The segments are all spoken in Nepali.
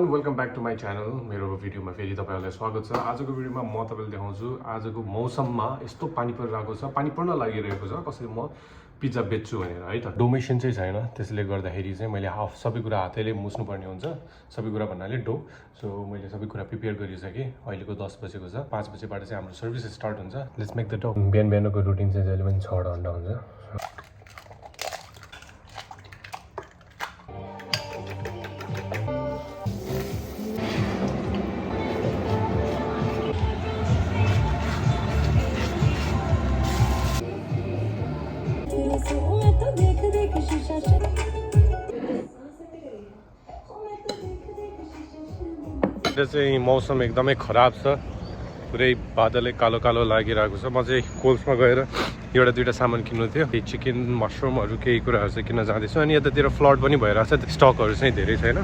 Welcome back to my channel. मेरो भिडियोमा फेरि तपाईँहरूलाई स्वागत छ। आजको भिडियोमा म तपाईँलाई देखाउँछु आजको मौसममा यस्तो पानी परिरहेको छ, पानी पर्न लागिरहेको छ, कसरी म पिज्जा बेच्छु भनेर है त। डोमेसन चाहिँ छैन, त्यसले गर्दाखेरि चाहिँ मैले सबै कुरा हातैले मुस्नुपर्ने हुन्छ। सबै कुरा भन्नाले डो। सो मैले सबै कुरा प्रिपेयर गरिसकेँ। अहिलेको 10 बजेको छ, 5 बजेबाट चाहिँ हाम्रो सर्भिस स्टार्ट हुन्छ। लेट्स मेक द डो। बिहानको रुटिन चाहिँ जहिले पनि 6 घन्टा हुन्छ। चाहिँ मौसम एकदमै खराब छ, पुरै बादलै कालो कालो लागिरहेको छ। म चाहिँ कोल्समा गएर एउटा दुइटा सामान किन्नु थियो, चिकन मसरुमहरू केही कुराहरू चाहिँ किन्न जाँदैछु। अनि यतातिर फ्लड पनि भइरहेको छ, स्टकहरू चाहिँ धेरै छैन।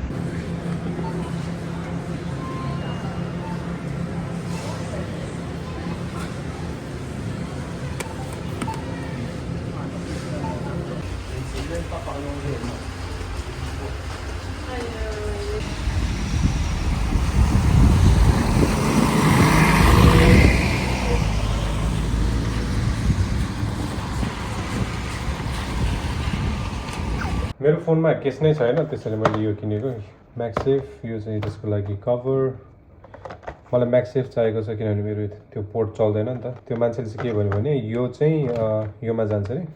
मेरो फोनमा केस नै छैन, त्यसैले मैले यो किनेको म्याक्सेफ। यो चाहिँ त्यसको लागि कभर। मलाई म्याक्सेफ चाहिएको छ किनभने मेरो त्यो पोर्ट चल्दैन नि त। त्यो मान्छेले चाहिँ के भन्यो भने यो चाहिँ योमा जान्छ अरे,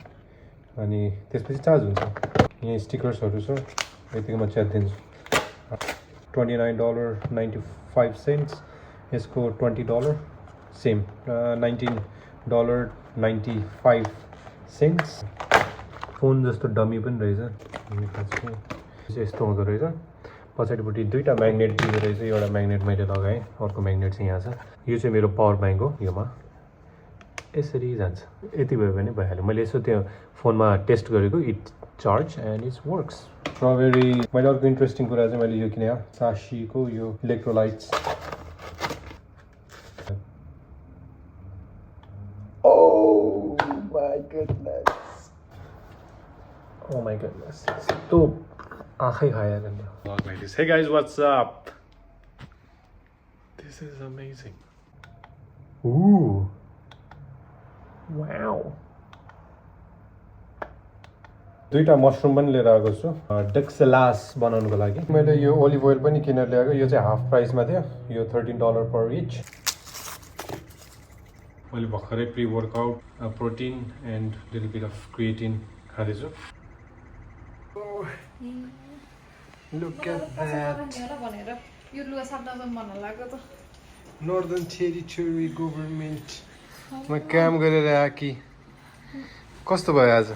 अनि त्यसपछि चार्ज हुन्छ। यहाँ स्टिकर्सहरू छ, यतिको म च्यातिदिन्छु। $29.95। यसको $20 सेम, $19.95। फोन जस्तो डमी पनि रहेछ। यस्तो हुँदो रहेछ, पछाडिपट्टि दुईवटा म्याग्नेट दिँदो रहेछ। एउटा म्याग्नेट मैले लगाएँ, अर्को म्याग्नेट चाहिँ यहाँ छ। यो चाहिँ मेरो पावर ब्याङ्क हो। योमा यसरी जान्छ, यति भयो भने भइहाल्यो। मैले यसो त्यो फोनमा टेस्ट गरेको, it charge and it's works. Strawberry. मैले अर्को इन्ट्रेस्टिङ कुरा चाहिँ मैले यो किने, साशीको यो electrolytes. Oh my goodness. So, आँखै खाएर नि। Vlog like this. Hey guys, what's up? This is amazing. Ooh. Wow. दुईटा मसरुम पनि लिएर आएको छु डेक्सेलास बनाउनको लागि। मैले यो ओलिभ ओइल पनि किनेर ल्याएको, यो चाहिँ हाफ प्राइसमा थियो। यो $13 पर इच। मैले भर्खरै pre workout protein and little beet of creatine खाँदैछु। Look at that. Northern Territory government मा काम गरेर आकी। कस्तो भयो आज?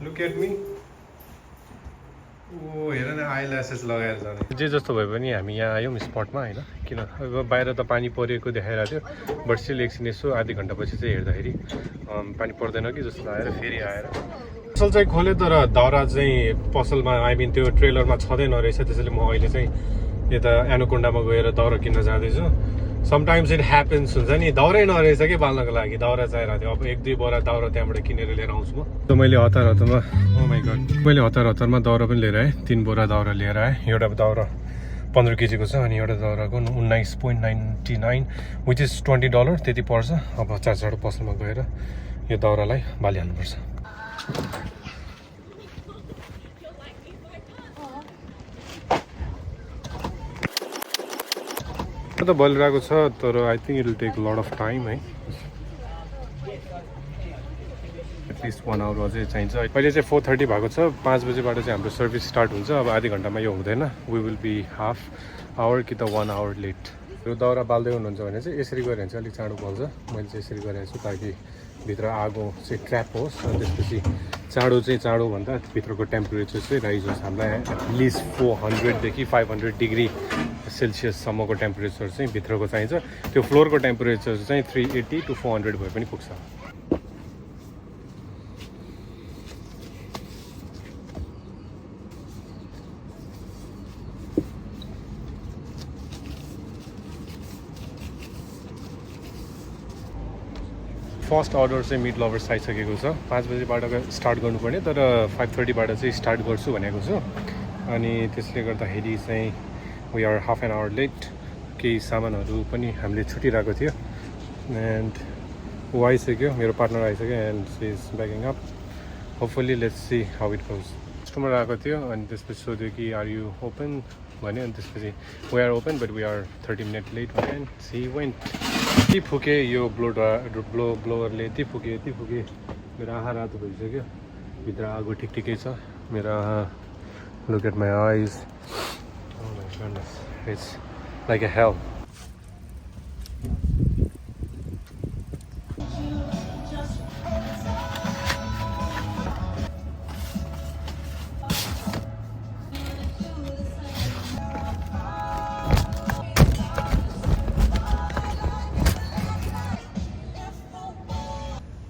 Look at me. ओ हेर न, आइल्यासेस लगाएर जाने। जे जस्तो भए पनि हामी यहाँ आयौँ स्पटमा होइन, किन अब बाहिर त पानी परेको देखाइरहेको थियो, बट स्टिल एकछिन यसो आधी घन्टा पछि चाहिँ हेर्दाखेरि पानी पर्दैन कि जस्तो लागेर फेरि आएर पसल चाहिँ खोल्यो। तर दाउरा चाहिँ पसलमा त्यो ट्रेलरमा छँदैन रहेछ। त्यसैले म अहिले चाहिँ यता एनोकोन्डामा गएर दाउरा किन्न जाँदैछु। समटाइम्स इट ह्यापन्स हुन्छ नि, दाउरै नरहेछ कि बाल्नको लागि दाउरा चाहिरहेको थियो। अब 1-2 बोरा दाउरा त्यहाँबाट किनेर लिएर आउँछु म। त मैले हतारमा दाउरा पनि लिएर आएँ। 3 बोरा दाउरा लिएर आएँ। एउटा दाउरा 15 केजीको छ, अनि एउटा दाउराको $19.99, विच इज $20 त्यति पर्छ। अब चाँडो पसलमा गएर यो दाउरालाई बालिहाल्नुपर्छ। त बलिरहेको छ, तर I think it will take lot of time है। एटलिस्ट 1 आवर अझै चाहिन्छ। अहिले चाहिँ 4:30 भएको छ, 5 बजेबाट चाहिँ हाम्रो सर्भिस स्टार्ट हुन्छ। अब आधी घन्टामा यो हुँदैन, we will be half hour कि त 1 आवर लेट। यो दाउरा बाल्दै हुनुहुन्छ भने चाहिँ यसरी गऱ्यो भने चाहिँ अलिक चाँडो बल्छ। मैले चाहिँ यसरी गरेको छु ताकि भित्र आगो चाहिँ ट्र्याप होस्, अनि त्यसपछि चाँडोभन्दा भित्रको टेम्परेचर चाहिँ राइज होस्। हामीलाई एटलिस्ट 400देखि 500 डिग्री सेल्सियससम्मको टेम्परेचर चाहिँ भित्रको चाहिन्छ। त्यो फ्लोरको टेम्परेचर चाहिँ 380 to 400 भए पनि पुग्छ। फर्स्ट अर्डर चाहिँ मिट लभर्स आइसकेको छ। 5 बजेबाट स्टार्ट गर्नुपर्ने, तर 5:30बाट चाहिँ स्टार्ट गर्छु भनेको छु। अनि त्यसले गर्दाखेरि चाहिँ we are half an hour late केही सामानहरू पनि हामीले छुटिरहेको थियो एन्ड ऊ आइसक्यो मेरो पार्टनर आइसक्यो and she is backing up hopefully let's see how it goes customer आएको थियो अनि त्यसपछि सोध्यो कि आर यु ओपन भन्यो अनि त्यसपछि we are open but we are 30 minute late भन्यो एन्ड सी वेन्ट यति फुके यो ब्लोवरले यति फुके मेरो आँखा रातो भइसक्यो भित्र आगो ठिकै छ मेरो आँखा look at my eyes oh my goodness it's like a hell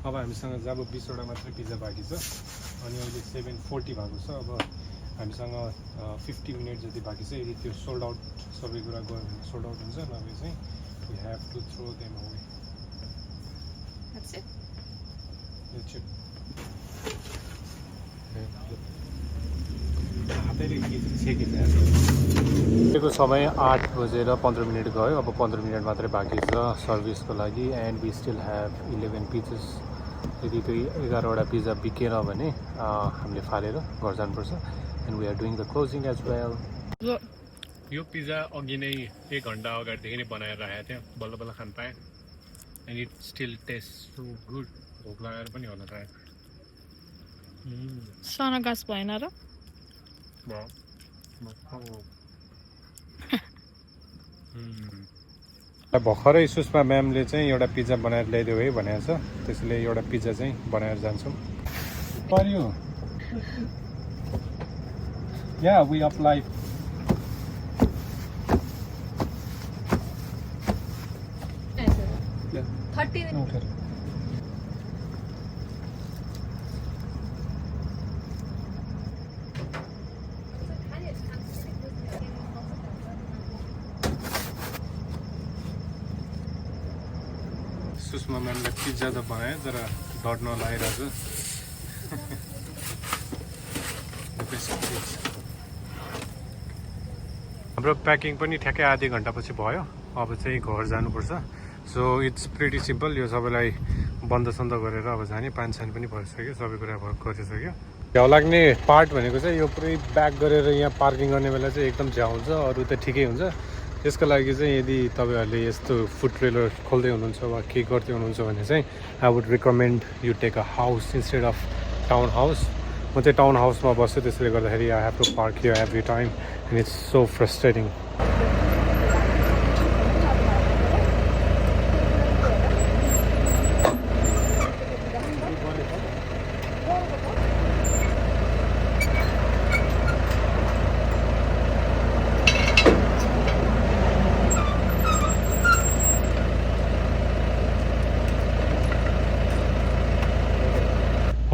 अब हामीसँग जब 20 वटा मात्रै पिज्जा बाँकी छ अनि अहिले 7:40 भएको छ अब हामीसँग 50 मिनट जति बाँकी छ यदि त्यो सोल्ड आउट सबै कुरा गयो भने सोल्ड आउट हुन्छ नभए चाहिँ we have to throw them away That's it. को समय 8:15 गयो अब 15 मिनट मात्रै बाँकी छ सर्भिसको लागि एन्ड वी स्टिल हेभ 11 पिजेस यदि त्यो 11वटा पिज्जा बिकेन भने हामीले फालेर घर जानुपर्छ and we are doing the closing as well यो पिज्जा अघि नै 1 घन्टा अगाडिदेखि नै बनाएर राखेको थिएँ बल्ल बल्ल खान पाएँ and it still taste so good भोक लगाएर पनि होला सायद सनगास भएन र भर्खरै सुषमा म्यामले चाहिँ एउटा पिज्जा बनाएर ल्याइदियो है भनेको छ त्यसले एउटा पिज्जा चाहिँ बनाएर जान्छौँ पर्यो या वी अप्लाई सुषमा म्यामले पिज्जा त बनायो तर डट नलागिरहेको हाम्रो प्याकिङ पनि ठ्याक्कै आधी घन्टापछि भयो अब चाहिँ घर जानुपर्छ सो इट्स प्रिटी सिम्पल यो सबैलाई बन्द सन्द गरेर अब जाने पानसान पनि भइसक्यो सबै कुरा गरिसक्यो झ्याउ लाग्ने पार्ट भनेको चाहिँ यो पुरै ब्याक गरेर यहाँ पार्किङ गर्ने बेला चाहिँ एकदम झ्याउ हुन्छ अरू त ठिकै हुन्छ त्यसको लागि चाहिँ यदि तपाईँहरूले यस्तो फुड ट्रेलर खोल्दै हुनुहुन्छ वा के गर्दै हुनुहुन्छ भने चाहिँ I would recommend you take a house instead of town house म चाहिँ टाउन हाउसमा बस्छु त्यसले गर्दाखेरि I have to park here every time and it's so frustrating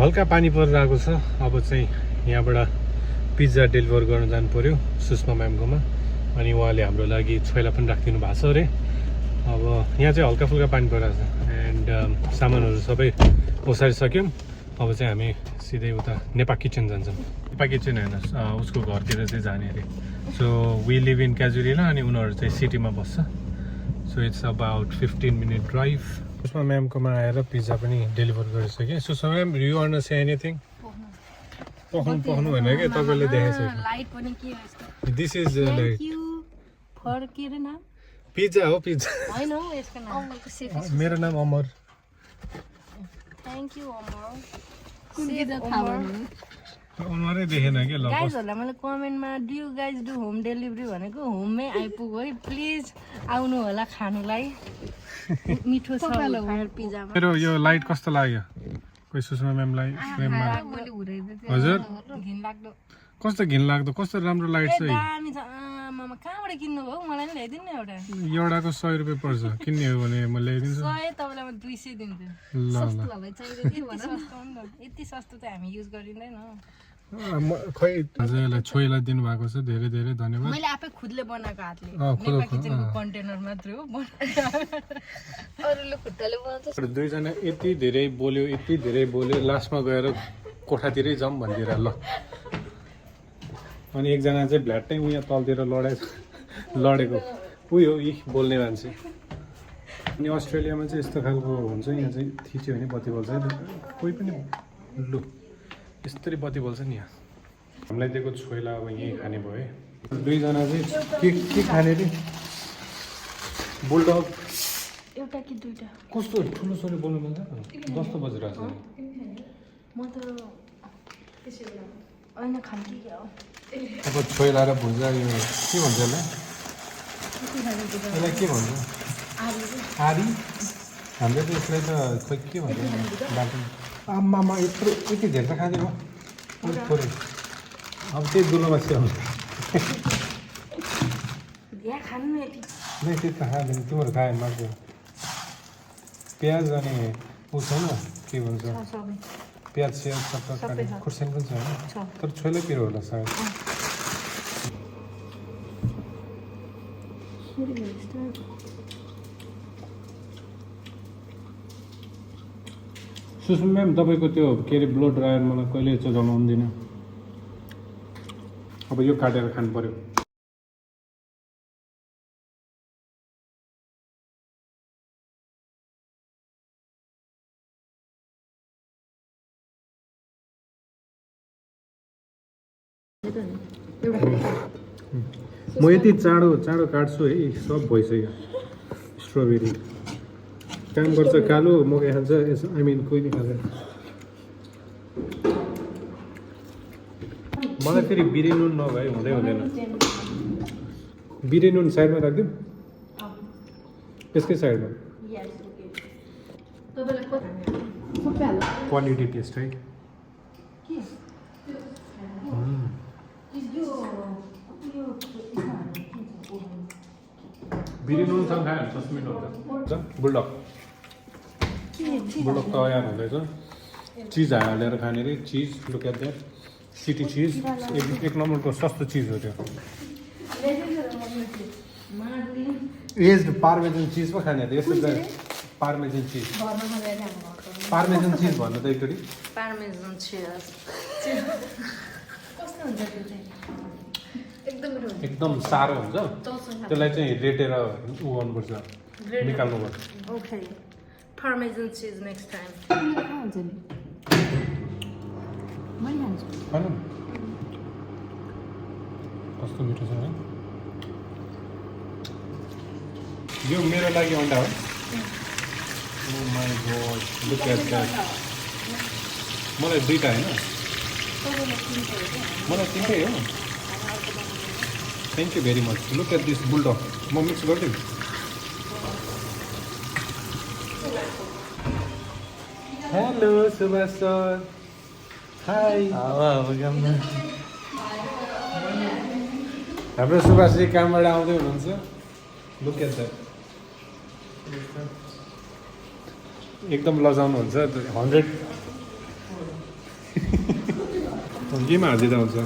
हल्का पानी परिरहेको छ अब चाहिँ यहाँबाट पिज्जा डेलिभर गर्न जानु पर्यो सुषमा म्यामकोमा अनि उहाँले हाम्रो लागि छोइला पनि राखिदिनु भएको छ अरे अब यहाँ चाहिँ हल्का फुल्का पानी परिरहेको छ एन्ड सामानहरू सबै ओसारिसक्यौँ अब चाहिँ हामी सिधै उता नेपा किचन जान्छौँ नेपा किचन होइन उसको घरतिर चाहिँ जाने अरे सो वी लिभ इन क्याजुरेला अनि उनीहरू चाहिँ सिटीमा बस्छ so it's about 15 minute drive Sushma म्यामकोमा आएर पिज्जा पनि डेलिभर गरिसकेँ Sushma ma'am you want to say anything पख्नु होइन कि तपाईँले देखाइसक्यो दिस इज लाइक पिज्जा हो पिज्जा मेरो नाम अमर अमरै देखेन कि ल गाइजहरुलाई मैले कमेन्टमा do you guys do home delivery भनेको होममै आइपुग्यो है प्लिज आउनु होला खानुलाई मिठो छ पिज्जामा मेरो यो लाइट कस्तो लाग्यो कोही सुषमा म्यामलाई फ्रेममा हजुर घिनलाग्दो कस्तो घिनलाग्दो कस्तो राम्रो लाइट छ दामी छ मामा कहाँबाट किन्नु भयो मलाई नि ल्याइदिनु न एउटा एउटाको 100 रुपियाँ पर्छ किन्ने हो भने म ल्याइदिन्छु 100 तपाईलाई म 200 दिन्छु ल यति सस्तो त हामी युज गरिँदैन खै हजुरलाई छोइला दिनुभएको छ धेरै धेरै धन्यवाद मैले आफै खुदले बनाएको हातले नेपा किचनको कन्टेनर मात्र हो अरूले खुट्टाले बनाउँछ दुईजना यति धेरै बोल्यो लास्टमा गएर कोठातिरै जाऊँ भन्दिएर ल अनि एकजना चाहिँ भ्ल्याट्टै उहाँ तलतिर लडेको उही हो यी बोल्ने मान्छे। अनि अस्ट्रेलियामा चाहिँ यस्तो खालको हुन्छ, यहाँ चाहिँ थिच्यो भने बत्ती बल्छ, कोही पनि लु यस्तरी बत्ती बल्छ नि यहाँ। हामीलाई दिएको छोइला अब यहीँ खाने भयो है। दुईजना चाहिँ के खाने रे? बुलडग एउटा कि दुईटा? कस्तो ठुलो छोरी बोल्नु मिल्छ? 10 त बजिरहेको छ। म त त्यसै बेला ऐना खानु कि क्या हो? अब छोइला र भुजा यो के भन्छ यसलाई? यसलाई के भन्छ? आरी? हामीले त यसलाई त खोइ के भन्छ बाटो। आमामा यत्रो यति धेरै त खाँदै भयो अलिक थोरै। अब त्यही दुलोमा स्याउनु खानु न यति नै त्यति त खाँदैन। तिमीहरू खायो माग्यो प्याज अनि ऊ छैन के भन्छ प्याज स्याज सबै खाने खुर्सानी पनि छ होइन, तर छोइला पिरो होला सायद। सुषमा म्याम तपाईँको त्यो के अरे ब्लो ड्रायर मलाई कहिले चाहिँ जमाउँदिनँ। अब यो काटेर खानु पर्यो। म यति चाँडो काट्छु है, सब भइसक्यो। स्ट्रबेरी काम गर्छ कालो, मकै खान्छ, आई मिन कोही खान्छ। मलाई फेरि बिरे नुन नभए हुँदैन। बिरे नुन साइडमा राखिदिउँ, यसकै साइडमा। क्वालिटी टेस्ट है। बिरे नुनसँग खायो भने 10 मिनट हुन्छ। बुलडग तयार हुँदैछ। चिज हालेर खाने रे, चिज लुक एट द्याट, सिटी चिज। एक नम्बरको सस्तो चिज हो त्यो। एज्ड पार्मेजन चिज पो खाने त यस्तो त। पार्मेजन चिज भन्नु त एकचोटि। पार्मेजन चिज कस्तो हुन्छ त्यो चाहिँ? एकदम साह्रो हुन्छ, त्यसलाई चाहिँ रेटेर उ गर्नुपर्छ, निकाल्नुपर्छ। ओके पार्मेजन चिज नेक्स्ट टाइम हुन्छ नि। खानु कस्तो मिठो छ है। यो मेरो लागि अन्डा हो। Oh my God, look at that. मलाई दुईटा होइन, मलाई तिनटै हो। Thank you very much. Look at this बुलडग। म मिक्स गरिदिउँ। Hello Subhash sir, high. हाम्रो सुभाषजी कामबाट आउँदै हुनुहुन्छ। लुक एट द्याट, एकदम लजाउनुहुन्छ। 100 केमा हालिदिँदा हुन्छ।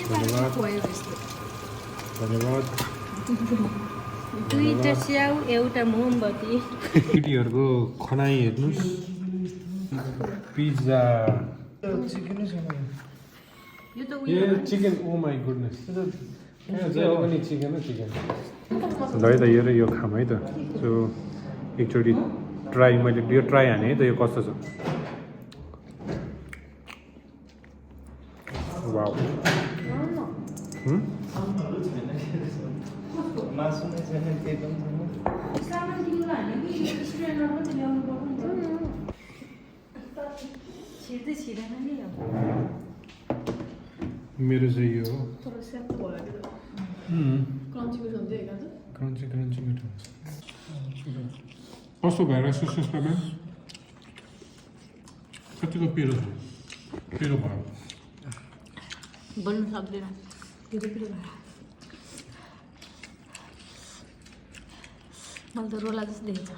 धन्यवाद धन्यवाद। दुईटा स्याउ एउटा मोमबत्ती। केटीहरूको खनाइ हेर्नुहोस्। Pizza, a chicken, oh my goodness. जहिले पनि चिकन हो चिकन। ल है त यो र यो खाम है त। सो एकचोटि ट्राई, मैले यो ट्राई हाने है त, यो कस्तो छ। वाउ। मेरो चाहिँ यो हो। क्रन्ची मिठो हुन्छ। कस्तो भएर सुस्मा म्याम? कतिको पिरो छ? पिरो भयो बोल्नु सक्दैन। मलाई त रोला जस्तो देख्छ।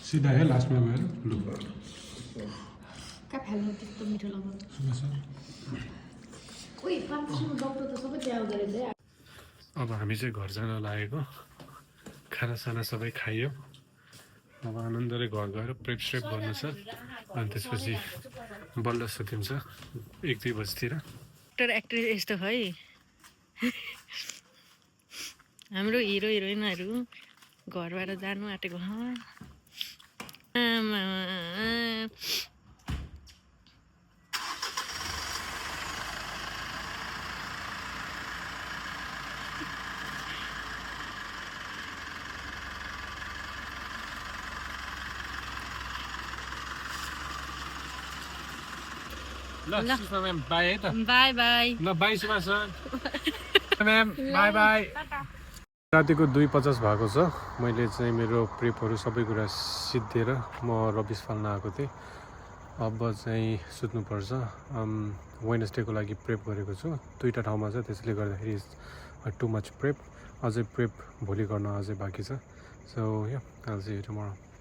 सिधा है लास्टमा गएर लु कहाँ फाल्नु त्यस्तो मिठो लाग्छ। अब हामी चाहिँ घर जान लागेको। खानासाना सबै खाइयो। अब आनन्दले घर गएर प्रेप गर्नु छ, अनि त्यसपछि बल्ल सुतिन्छ 1-2 बजीतिर। एक्टर एक्ट्रेस यस्तो है हाम्रो हिरो हिरोइनहरू घरबाट जानु आँटेको आमा ल सुषमा म्याम बाई है त बाई बाई ल bye Suma sir ma'am bye bye रातिको 2:50 भएको छ मैले चाहिँ मेरो प्रेपहरू सबै कुरा सिद्धिएर म रबिस फाल्न आएको थिएँ अब चाहिँ सुत्नुपर्छ वेडनेसडेको लागि प्रेप गरेको छु 2टा ठाउँमा छ त्यसले गर्दाखेरि टु मच प्रेप अझै प्रेप भोलि गर्न अझै बाँकी छ so yeah I will see you tomorrow